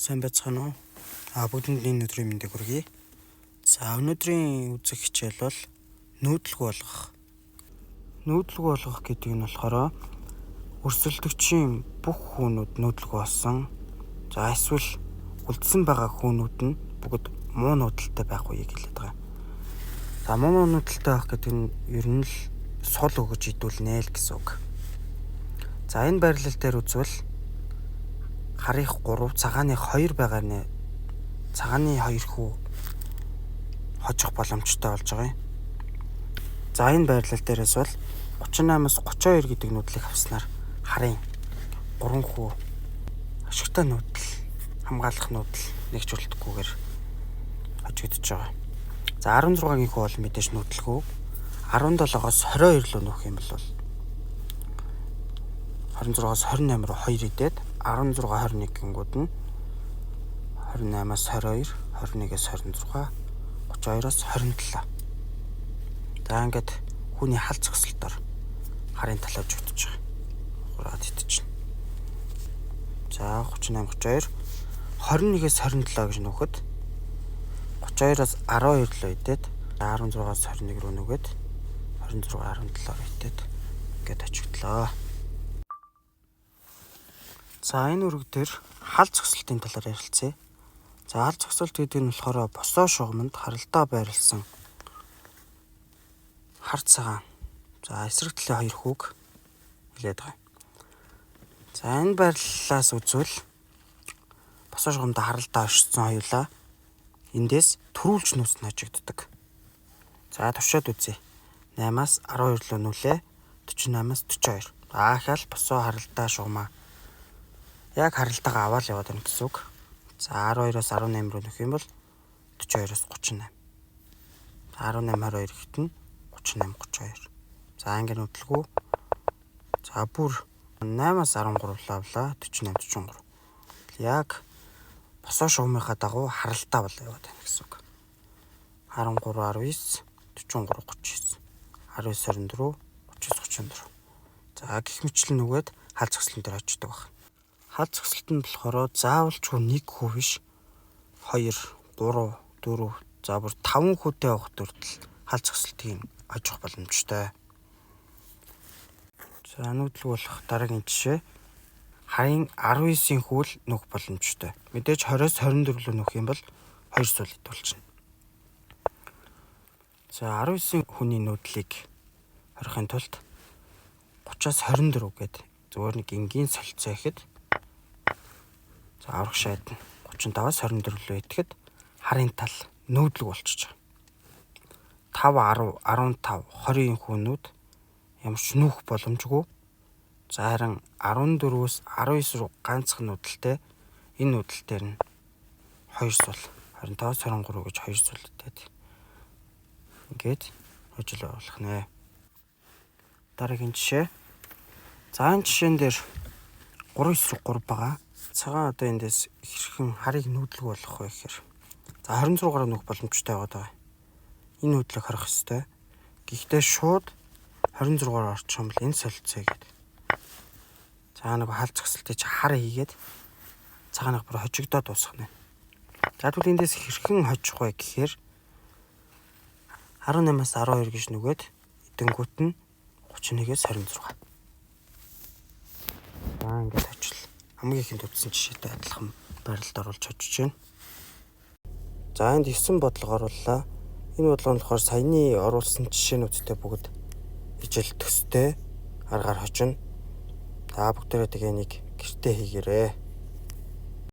Сайн байцгаана уу? Бүгдэнд өнөөдрийн мэндийг хүргэе. За өнөөдрийн үзэх хичээл бол нүүдлэг болгох. Нүүдлэг болгох гэдэг нь болохоор өрсөлдөгчийн бүх хүүнүүд нүүдлэг болсон. За эсвэл үлдсэн байгаа хүүнүүд нь бүгд муу нүүдэлтэй байх үеийг хэлээд байгаа. За муу нүүдэлтэй байх гэдэг нь ер нь л сул өгөж идүүлнэ л гэсэн үг. За энэ байрлал дээр үзвэл харих 3, цагааны 2 байгаа нэ. Цагааны 2 хүү хожих боломжтой болж байгаа юм. За энэ байрлал дээрээс бол 38-аас 32 гэдэг нүүдлийг авснаар харын 3 хүү ашигтай нүүдэл, хамгаалах нүүдэл нэгжүүлдэггүйгээр хожигдож байгаа. За 16-гийн хүү бол мэдээж нүүдлэхүү. 17-оос 22 руу нүүх юм бол 26-аас 28 руу 2 идээд 16 21 гингүүд нь 28-аас 22, 21-ээс 26, 32-оос 27. За ингээд хүний хал зогсолтоор харын талавж өгдөж байгаа. Хураад идчихнэ. За 38 32, 21-ээс 27 гэж нөхөд 32-оос 12 руу идээд 16-аас 21 руу нүгэд 26 17 руу идээд ингээд очигдлоо. За энэ үрэг дээр хал зогсолтын талаар ярилцъя. За хал зогсолт гэдэг нь болохоор босоо шугамд харалтаа байрлсан хар цагаан. За эсрэг талын 2 хүүг хэлээд байгаа. За энэ байрлалаас үзвэл босоо шугамд харалтаа оршсон хоёулаа эндээс төрүүлж нүүс нь хожигддог. За туршаад үзье. 8-аас 12 руу нүлээ 48-аас 42. Ахаал босоо харалтаа шугамаа яг харалтаагаа аваад яваад байна гэсэн үг. За 12-оос 18 руу нөх юм бол 42-оос 38. 18 22 гэхтэн 38 32. За ингэ нүдлгүү. За бүр 8-аас 13 руу авлаа 48 43. Яг босоо шугамынхаа дагуу харалтаа бол яваад байна гэсэн үг. 13 19 43 39. 19 24 39 34. За гих мэтлэн нүгээд хал зогслон дээр очдог байна. Хал зогсолт нь болохоор заавалчгүй 1 хүү биш 2, 3, 4, за бүр 5 хүүтэй авах төртөл хал зогсолтыг ажих боломжтой. За нүүдлэг болох дараагийн жишээ харын 19-ийн хүүл нүх боломжтой. Мэдээж 20-оос 24 рүү нүх юм бол 2 сул идүүлчихнэ. За 19-ийн хүний нүүдлийг хорихын тулд 30-аас 24 гээд зөвөр нэг энгийн солилцоо ихэд за аврах шайд нь 35-аас 24 рүү идэхэд харын тал нүүдлэг болчихж байгаа. 5 10 15 20-ийн хүүнүүд ямар ч нүүх боломжгүй. За харин 14-өөс 19 руу ганцхан нүүдэлтэй энэ нүүдэл дээр нь 2 сул 25-аас 23 гэж 2 сул идээд ингээд хожил оруулах нэ. Дараагийн жишээ. За энэ жишээн дээр 3 эсрэг 3 байгаа. Цагаан одоо эндээс хэрхэн харыг нүүдлэг болгох вэ гэхээр за 26-аар нүх боломжтой байгаа. Энэ нүүдлийг харах ёстой. Гэхдээ шууд 26-аар орчих юм бол энэ солилцоо гээд. За нэг хал зогсолтыг хар хийгээд цагааныг бүр хожигдоод дуусгах нэ. За тэгвэл эндээс хэрхэн хожих вэ гэхээр 18-аас 12 гэж нүгээд эдэнгүүт нь 31-ээс 26. За ингээд очил. Хамгийн ихэнд утсан жишээтэй адилхан байралд оруулж очиж байна. За энд 9 бодлого орууллаа. Энэ бодлого нь болохоор саяны оруулсан жишээнүүдтэй бүгд ижил төстэй аргаар хожино. За бүгдээрээ тэгээ нэг гэртээ хийгээрэй.